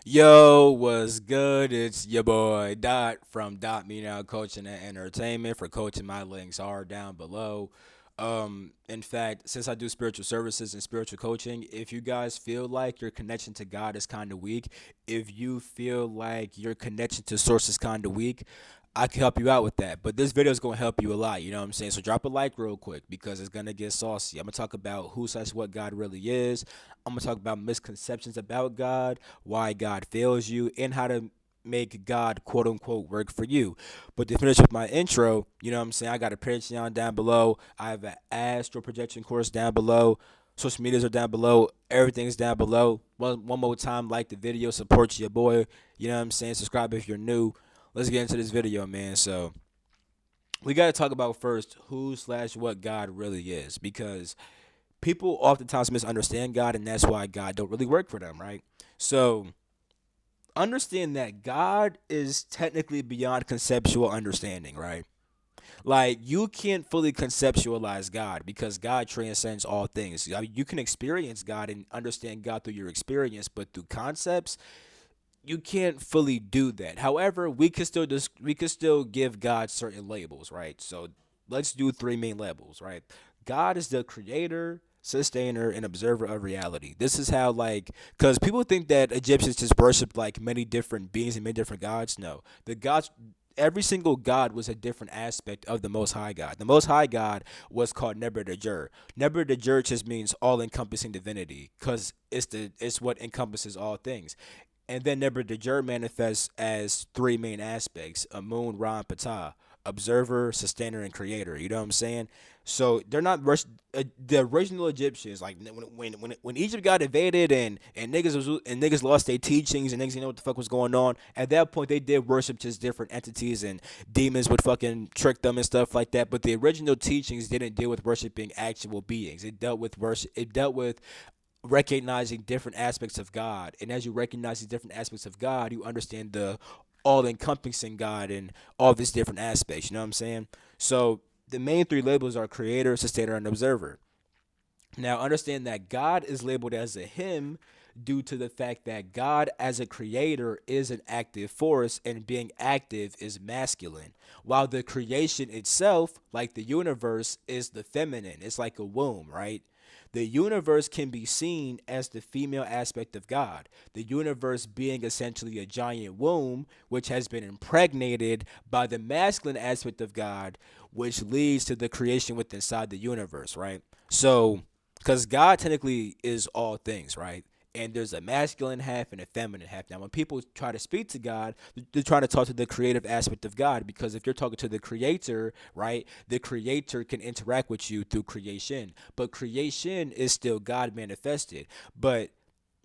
Yo, what's good? It's your boy Dot from Dot Me Now Coaching and Entertainment. For coaching, my links are down below. In fact, since I do spiritual services and spiritual coaching, if you guys feel like your connection to God is kind of weak, if you feel like your connection to source is kind of weak, I can help you out with that. But this video is going to help you a lot. You know what I'm saying? So drop a like real quick because it's going to get saucy. I'm going to talk about who says what God really is. I'm going to talk about misconceptions about God, why God fails you, and how to make God quote unquote work for you. But to finish with my intro, you know what I'm saying? I got a Patreon down below. I have an astral projection course down below. Social medias are down below. Everything's down below. One more time, like the video, support your boy. You know what I'm saying? Subscribe if you're new. Let's get into this video, man. So we got to talk about first who slash what God really is, because people oftentimes misunderstand God, and that's why God don't really work for them, right? So understand that God is technically beyond conceptual understanding, right? Like you can't fully conceptualize God because God transcends all things. I mean, you can experience God and understand God through your experience, but through concepts, you can't fully do that. However, we can still give God certain labels, right? So let's do three main labels, right? God is the creator, sustainer, and observer of reality. This is how, like, because people think that Egyptians just worshiped like many different beings and many different gods. No, the gods, every single god was a different aspect of the Most High God. The Most High God was called Nebuchadnezzar. Nebuchadnezzar just means all-encompassing divinity because it's what encompasses all things. And then Nebuchadnezzar manifests as three main aspects: Amun, Ra, and Ptah, observer, sustainer, and creator. You know what I'm saying? So they're not the original Egyptians. Like when Egypt got invaded and niggas lost their teachings and niggas didn't know what the fuck was going on. At that point, they did worship just different entities, and demons would fucking trick them and stuff like that. But the original teachings didn't deal with worshiping actual beings. It dealt with worship. It dealt with recognizing different aspects of God. And as you recognize these different aspects of God, you understand the all encompassing God and all these different aspects. You know what I'm saying? So the main three labels are creator, sustainer, and observer. Now understand that God is labeled as a him due to the fact that God as a creator is an active force, and being active is masculine, while the creation itself, like the universe, is the feminine. It's like a womb, right? The universe can be seen as the female aspect of God, the universe being essentially a giant womb which has been impregnated by the masculine aspect of God, which leads to the creation within inside the universe, right? So because God technically is all things, right? And there's a masculine half and a feminine half. Now, when people try to speak to God, they're trying to talk to the creative aspect of God, because if you're talking to the creator, right, the creator can interact with you through creation. But creation is still God manifested. But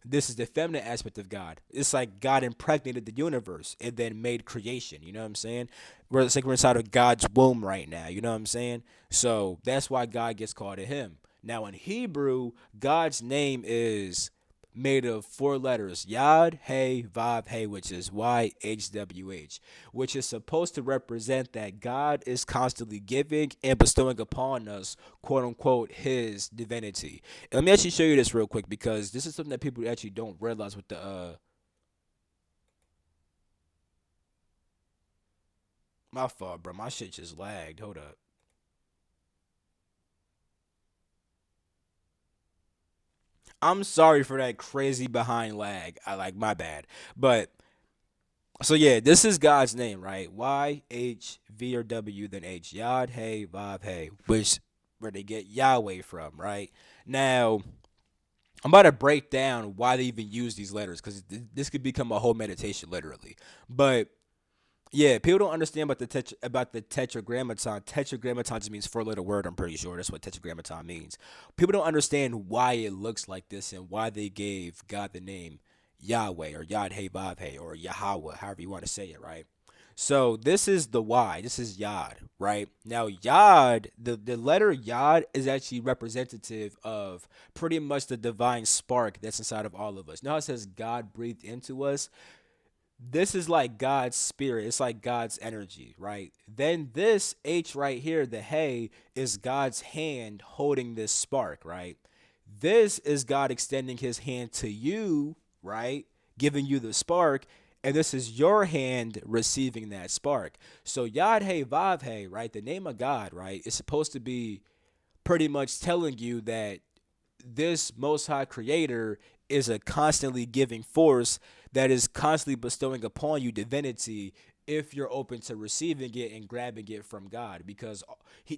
this is the feminine aspect of God. It's like God impregnated the universe and then made creation. You know what I'm saying? It's like we're inside of God's womb right now. You know what I'm saying? So that's why God gets called a him. Now in Hebrew, God's name is made of four letters: Yod, Hey, Vav, Hey, which is YHWH, which is supposed to represent that God is constantly giving and bestowing upon us, quote unquote, His divinity. And let me actually show you this real quick, because this is something that people actually don't realize with the my fault, bro. My shit just lagged. Hold up. I'm sorry for that crazy behind lag. I like my bad. But so yeah, this is God's name, right? Y H V or W then H. Yod Hey Vav Hey, which where they get Yahweh from, right? Now I'm about to break down why they even use these letters, because this could become a whole meditation, literally. But yeah, people don't understand about the tetragrammaton. Tetragrammaton just means four-letter word. I'm pretty sure that's what tetragrammaton means. People don't understand why it looks like this and why they gave God the name Yahweh or Yad Hey Vav Hey or Yahweh, however you want to say it, right? So this is the Y. This is Yod, right? Now Yod, the letter Yod is actually representative of pretty much the divine spark that's inside of all of us. Now it says God breathed into us. This is like God's spirit. It's like God's energy, right? Then this H right here, the hey, is God's hand holding this spark, right? This is God extending his hand to you, right? giving you the spark, and this is your hand receiving that spark. So Yod Hey Vav Hey, right? The name of God, right? Is supposed to be pretty much telling you that this most high creator is a constantly giving force that is constantly bestowing upon you divinity if you're open to receiving it and grabbing it from God, because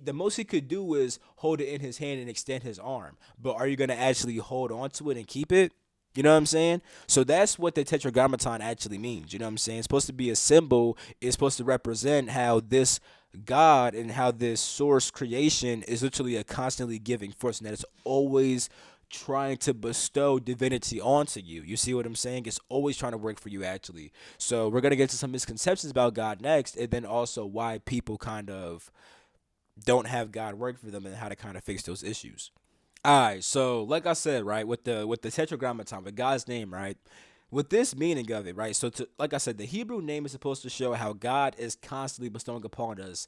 the most he could do is hold it in his hand and extend his arm, but are you going to actually hold on to it and keep it? You know what I'm saying? So that's what the tetragrammaton actually means. You know what I'm saying? It's supposed to be a symbol. It's supposed to represent how this God and how this source creation is literally a constantly giving force, and that it's always trying to bestow divinity onto you. You see what I'm saying? It's always trying to work for you, actually. So we're gonna get to some misconceptions about God next, and then also why people kind of don't have God work for them and how to kind of fix those issues. All right, so like I said, right, with the tetragrammaton, with God's name, right, with this meaning of it, right. So, like I said, the Hebrew name is supposed to show how God is constantly bestowing upon us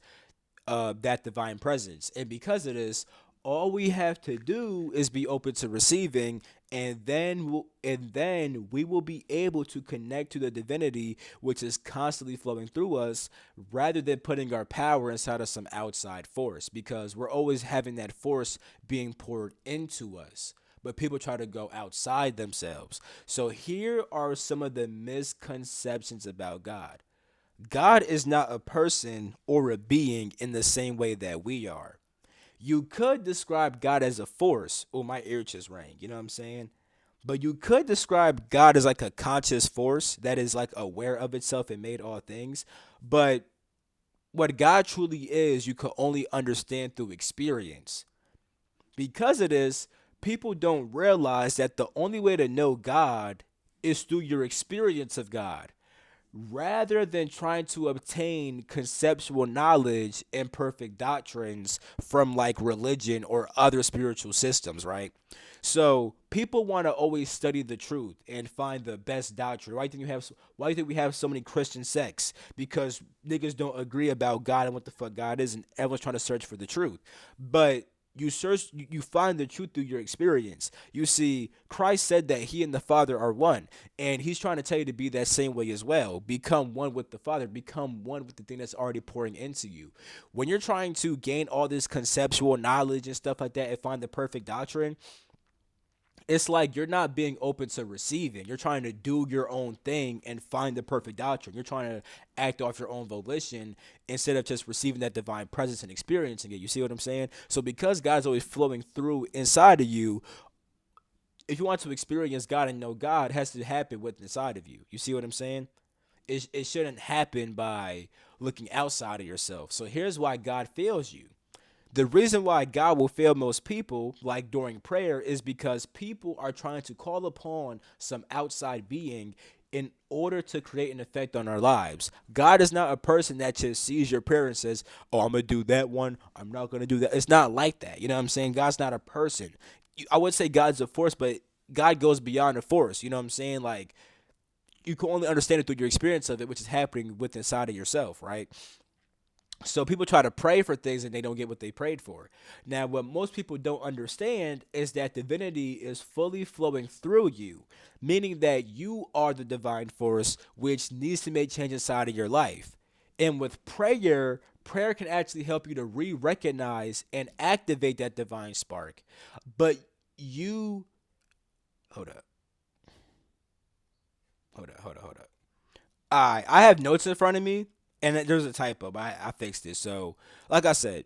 that divine presence. And because of this, all we have to do is be open to receiving, and then we will be able to connect to the divinity which is constantly flowing through us, rather than putting our power inside of some outside force, because we're always having that force being poured into us. But people try to go outside themselves. So here are some of the misconceptions about God. God is not a person or a being in the same way that we are. You could describe God as a force. Oh, my ear just rang. You know what I'm saying? But you could describe God as like a conscious force that is like aware of itself and made all things. But what God truly is, you could only understand through experience. Because of this, people don't realize that the only way to know God is through your experience of God, rather than trying to obtain conceptual knowledge and perfect doctrines from like religion or other spiritual systems, right? So people want to always study the truth and find the best doctrine. Why do you think we have so many Christian sects? Because niggas don't agree about God and what the fuck God is, and everyone's trying to search for the truth. But you find the truth through your experience. You see, Christ said that he and the Father are one, and he's trying to tell you to be that same way as well. Become one with the Father, become one with the thing that's already pouring into you. When you're trying to gain all this conceptual knowledge and stuff like that and find the perfect doctrine, it's like you're not being open to receiving. You're trying to do your own thing and find the perfect doctrine. You're trying to act off your own volition instead of just receiving that divine presence and experiencing it. You see what I'm saying? So because God's always flowing through inside of you, if you want to experience God and know God, it has to happen within inside of you. You see what I'm saying? It shouldn't happen by looking outside of yourself. So here's why God fails you. The reason why God will fail most people, like during prayer, is because people are trying to call upon some outside being in order to create an effect on our lives. God is not a person that just sees your prayer and says, "Oh, I'm gonna do that one. I'm not gonna do that." It's not like that. You know what I'm saying? God's not a person. I would say God's a force, but God goes beyond a force. You know what I'm saying? Like, you can only understand it through your experience of it, which is happening within inside of yourself, right? So people try to pray for things and they don't get what they prayed for. Now, what most people don't understand is that divinity is fully flowing through you, meaning that you are the divine force which needs to make change inside of your life. And with prayer, prayer can actually help you to re-recognize and activate that divine spark. But you hold up, hold up. I have notes in front of me, and there's a typo, but I fixed it. So, like I said,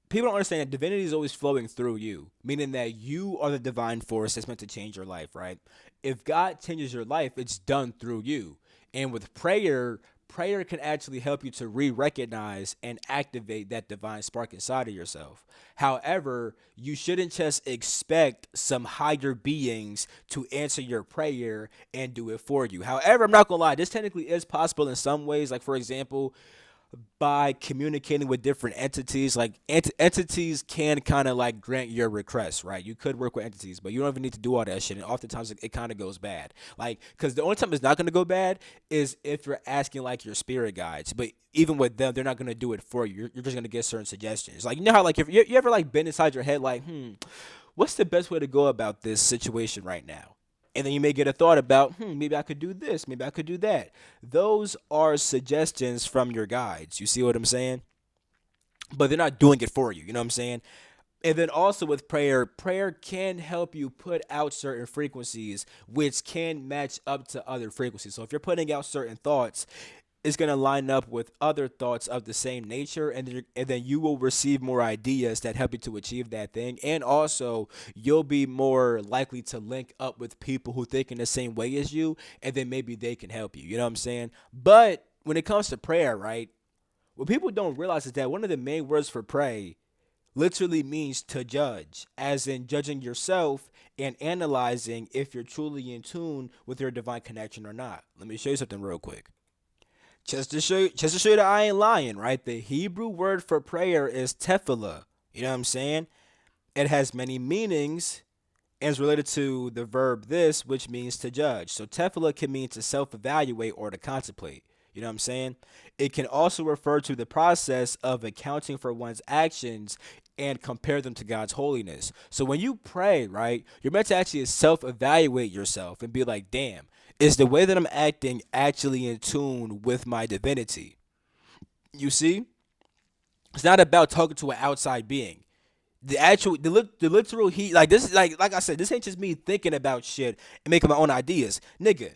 people don't understand that divinity is always flowing through you, meaning that you are the divine force that's meant to change your life, right? If God changes your life, it's done through you. And with prayer, prayer can actually help you to re-recognize and activate that divine spark inside of yourself. However, you shouldn't just expect some higher beings to answer your prayer and do it for you. However, I'm not gonna lie, this technically is possible in some ways. Like, for example, by communicating with different entities. Like, entities can kind of like grant your requests, right? You could work with entities, but you don't even need to do all that shit. And oftentimes it kind of goes bad. Like, because the only time it's not going to go bad is if you're asking like your spirit guides. But even with them, they're not going to do it for you. You're just going to get certain suggestions. Like, you know how like if you ever like been inside your head like, what's the best way to go about this situation right now? And then you may get a thought about, maybe I could do this, maybe I could do that. Those are suggestions from your guides. You see what I'm saying? But they're not doing it for you. You know what I'm saying? And then also with prayer, prayer can help you put out certain frequencies which can match up to other frequencies. So if you're putting out certain thoughts, it's going to line up with other thoughts of the same nature, and then you will receive more ideas that help you to achieve that thing. And also you'll be more likely to link up with people who think in the same way as you, and then maybe they can help you. You know what I'm saying? But when it comes to prayer, right, what people don't realize is that one of the main words for pray literally means to judge, as in judging yourself and analyzing if you're truly in tune with your divine connection or not. Let me show you something real quick. Just to show you that I ain't lying, right? The Hebrew word for prayer is tefillah. You know what I'm saying? It has many meanings and is related to the verb this, which means to judge. So tefillah can mean to self-evaluate or to contemplate. You know what I'm saying? It can also refer to the process of accounting for one's actions and compare them to God's holiness. So when you pray, right, you're meant to actually self-evaluate yourself and be like, damn, is the way that I'm acting actually in tune with my divinity? You see? It's not about talking to an outside being. The literal heat, like this, like I said, this ain't just me thinking about shit and making my own ideas, nigga.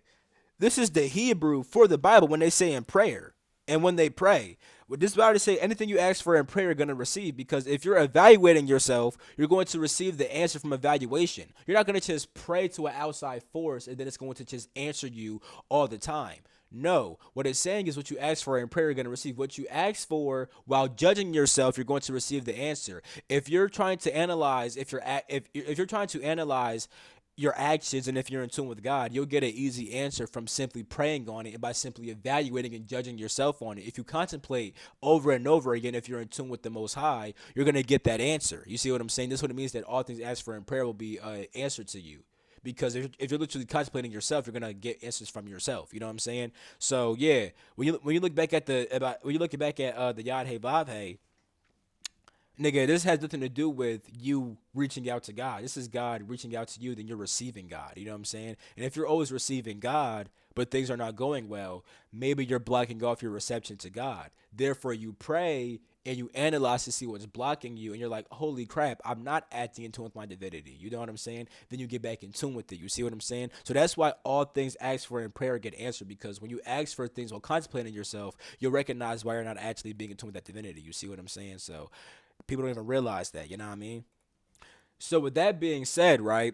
This is the Hebrew for the Bible when they say in prayer and when they pray. With this Bible to say anything you ask for in prayer, you're gonna receive, because if you're evaluating yourself, you're going to receive the answer from evaluation. You're not gonna just pray to an outside force and then it's going to just answer you all the time. No, what it's saying is what you ask for in prayer, you're going to receive. What you ask for while judging yourself, you're going to receive the answer. If you're trying to analyze, if you're trying to analyze your actions and if you're in tune with God, you'll get an easy answer from simply praying on it and by simply evaluating and judging yourself on it. If you contemplate over and over again, if you're in tune with the Most High, you're going to get that answer. You see what I'm saying? This is what it means that all things asked for in prayer will be answered to you. Because if you're literally contemplating yourself, you're gonna get answers from yourself. You know what I'm saying? So yeah, when you look back at when you look back at the Yad Hey Vav Hey, nigga, this has nothing to do with you reaching out to God. This is God reaching out to you, then you're receiving God. You know what I'm saying? And if you're always receiving God, but things are not going well, maybe you're blocking off your reception to God. Therefore, you pray and you analyze to see what's blocking you, and you're like, holy crap, I'm not acting in tune with my divinity. You know what I'm saying? Then you get back in tune with it. You see what I'm saying? So that's why all things asked for in prayer get answered, because when you ask for things while contemplating yourself, you'll recognize why you're not actually being in tune with that divinity. You see what I'm saying? So people don't even realize that, you know what I mean? So with that being said, right?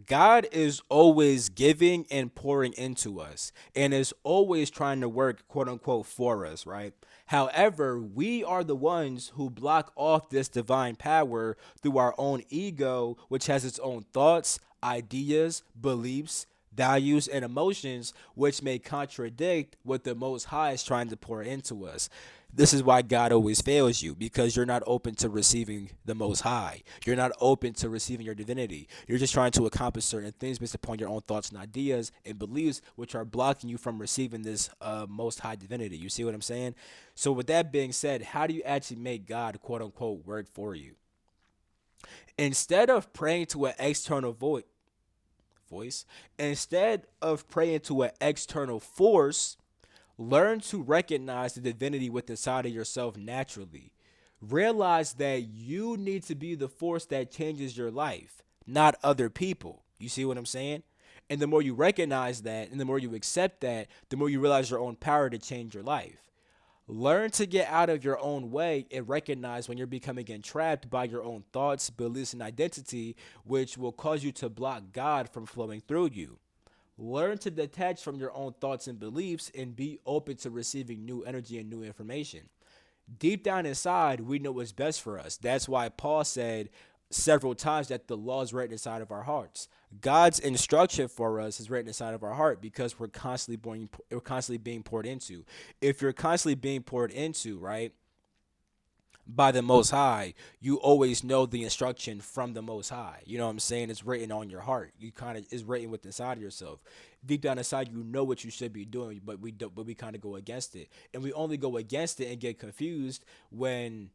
God is always giving and pouring into us and is always trying to work, quote unquote, for us, right? However, we are the ones who block off this divine power through our own ego, which has its own thoughts, ideas, beliefs, values, and emotions, which may contradict what the Most High is trying to pour into us. This is why God always fails you, because you're not open to receiving the Most High. You're not open to receiving your divinity. You're just trying to accomplish certain things based upon your own thoughts and ideas and beliefs, which are blocking you from receiving this Most High divinity. You see what I'm saying? So, with that being said, how do you actually make God, quote unquote, work for you? Instead of praying to an external voice, instead of praying to an external force, learn to recognize the divinity within inside of yourself naturally. Realize that you need to be the force that changes your life, not other people. You see what I'm saying? And the more you recognize that and the more you accept that, the more you realize your own power to change your life. Learn to get out of your own way and recognize when you're becoming entrapped by your own thoughts, beliefs, and identity, which will cause you to block God from flowing through you. Learn to detach from your own thoughts and beliefs and be open to receiving new energy and new information. Deep down inside, we know what's best for us. That's why Paul said several times that the law is written inside of our hearts. God's instruction for us is written inside of our heart because we're constantly being poured into. If you're constantly being poured into, right, by the Most High, you always know the instruction from the Most High. You know what I'm saying? It's written on your heart. You kind of is written within inside of yourself. Deep down inside, you know what you should be doing, but we don't. But we kind of go against it, and we only go against it and get confused when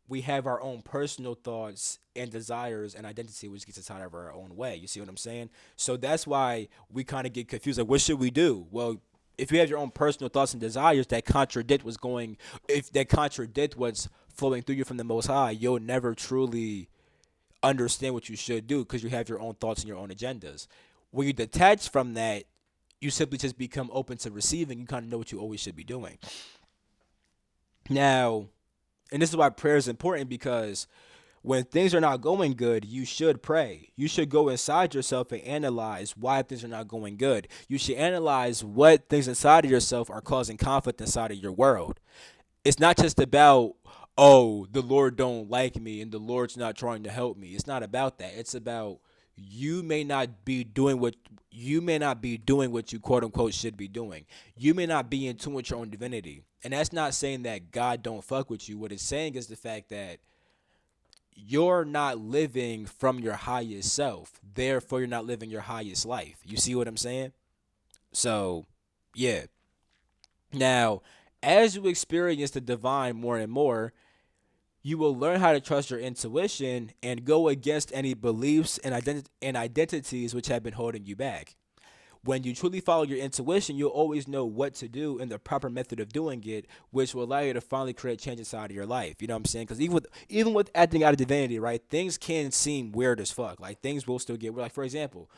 we have our own personal thoughts and desires and identity, which gets us out of our own way. You see what I'm saying? So that's why we kind of get confused. Like, what should we do? Well, if you have your own personal thoughts and desires that contradict what's going, if that contradict what's flowing through you from the Most High, you'll never truly understand what you should do because you have your own thoughts and your own agendas. When you detach from that, you simply just become open to receiving. You kind of know what you always should be doing. Now, and this is why prayer is important because when things are not going good, you should pray. You should go inside yourself and analyze why things are not going good. You should analyze what things inside of yourself are causing conflict inside of your world. It's not just about, oh, the Lord don't like me and the Lord's not trying to help me. It's not about that. It's about you may not be doing what you quote unquote should be doing. You may not be in tune with your own divinity. And that's not saying that God don't fuck with you. What it's saying is the fact that you're not living from your highest self. Therefore, you're not living your highest life. You see what I'm saying? So, yeah. Now, as you experience the divine more and more, you will learn how to trust your intuition and go against any beliefs and identities which have been holding you back. When you truly follow your intuition, you'll always know what to do and the proper method of doing it, which will allow you to finally create change inside of your life. You know what I'm saying? Because even with acting out of divinity, right, things can seem weird as fuck. Like things will still get weird. Like for example,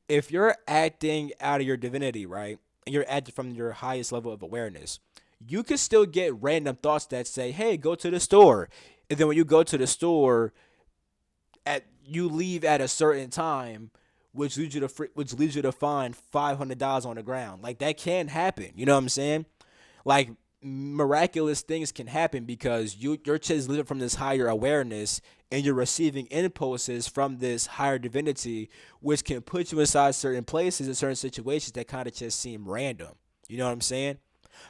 if you're acting out of your divinity, right, and you're acting from your highest level of awareness, you can still get random thoughts that say, "Hey, go to the store," and then when you go to the store, you leave at a certain time, which leads you to find $500 on the ground. Like that can happen. You know what I'm saying? Like miraculous things can happen because you're just living from this higher awareness and you're receiving impulses from this higher divinity, which can put you inside certain places and certain situations that kind of just seem random. You know what I'm saying?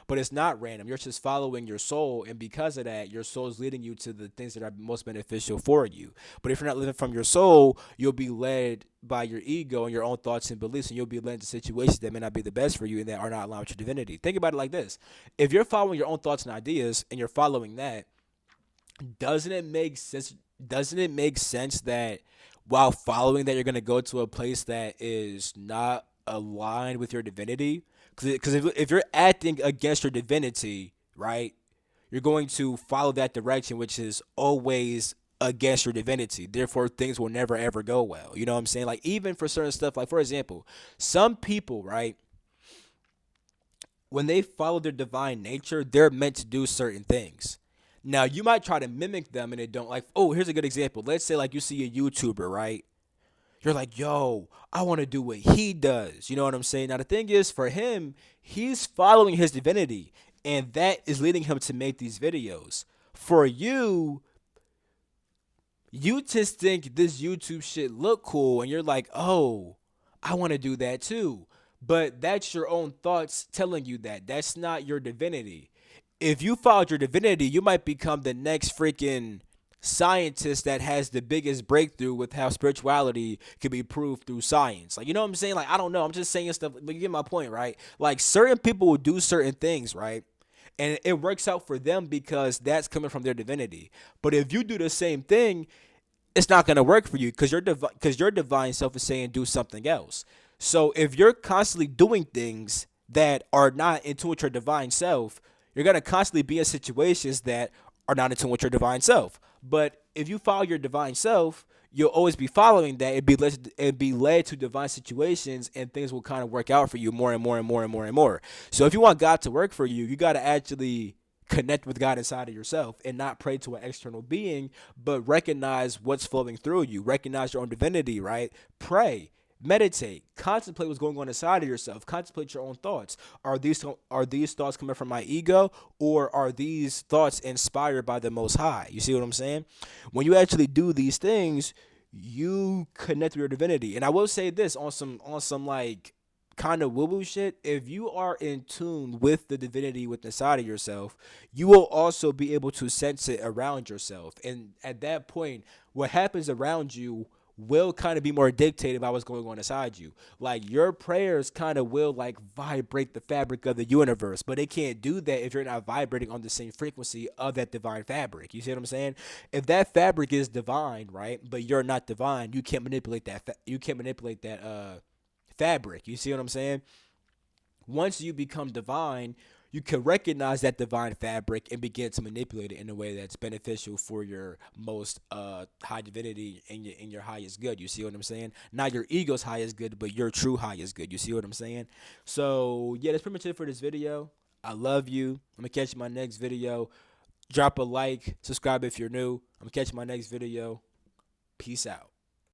But it's not random. You're just following your soul, and because of that, your soul is leading you to the things that are most beneficial for you. But if you're not living from your soul, you'll be led by your ego and your own thoughts and beliefs, and you'll be led to situations that may not be the best for you and that are not aligned with your divinity. Think about it like this: if you're following your own thoughts and ideas, and you're following that, doesn't it make sense? Doesn't it make sense that while following that, you're going to go to a place that is not aligned with your divinity? Because if you're acting against your divinity, right, you're going to follow that direction, which is always against your divinity. Therefore, things will never ever go well. You know what I'm saying? Like even for certain stuff, like for example, some people, right, when they follow their divine nature, they're meant to do certain things. Now, you might try to mimic them and it don't. Like, oh, here's a good example. Let's say like you see a YouTuber, right? You're like, yo, I want to do what he does. You know what I'm saying? Now, the thing is, for him, he's following his divinity, and that is leading him to make these videos. For you, you just think this YouTube shit look cool, and you're like, oh, I want to do that too. But that's your own thoughts telling you that. That's not your divinity. If you followed your divinity, you might become the next freaking scientist that has the biggest breakthrough with how spirituality can be proved through science. Like, you know what I'm saying? Like, I don't know. I'm just saying stuff, but you get my point, right? Like, certain people will do certain things, right? And it works out for them because that's coming from their divinity. But if you do the same thing, it's not going to work for you because your divine self is saying do something else. So if you're constantly doing things that are not in tune with your divine self, you're going to constantly be in situations that are not in tune with your divine self. But if you follow your divine self, you'll always be following that. It'd be led to divine situations, and things will kind of work out for you more and more and more and more and more. So if you want God to work for you, you got to actually connect with God inside of yourself and not pray to an external being, but recognize what's flowing through you. Recognize your own divinity, right? Pray, meditate, contemplate what's going on inside of yourself. Contemplate your own thoughts. Are these thoughts coming from my ego, or are these thoughts inspired by the Most High? You see what I'm saying? When you actually do these things, you connect with your divinity. And I will say this on some like kind of woo woo shit. If you are in tune with the divinity within inside of yourself, you will also be able to sense it around yourself. And at that point, what happens around you will kind of be more dictated by what's going on inside you. Like your prayers kind of will like vibrate the fabric of the universe, but it can't do that if you're not vibrating on the same frequency of that divine fabric. You see what I'm saying? If that fabric is divine, right, but you're not divine, you can't manipulate that. You can't manipulate that fabric. You see what I'm saying? Once you become divine, you can recognize that divine fabric and begin to manipulate it in a way that's beneficial for your most high divinity and your highest good. You see what I'm saying? Not your ego's highest good, but your true highest good. You see what I'm saying? So yeah, that's pretty much it for this video. I love you. I'm gonna catch you in my next video. Drop a like, subscribe if you're new. I'm gonna catch you in my next video. Peace out.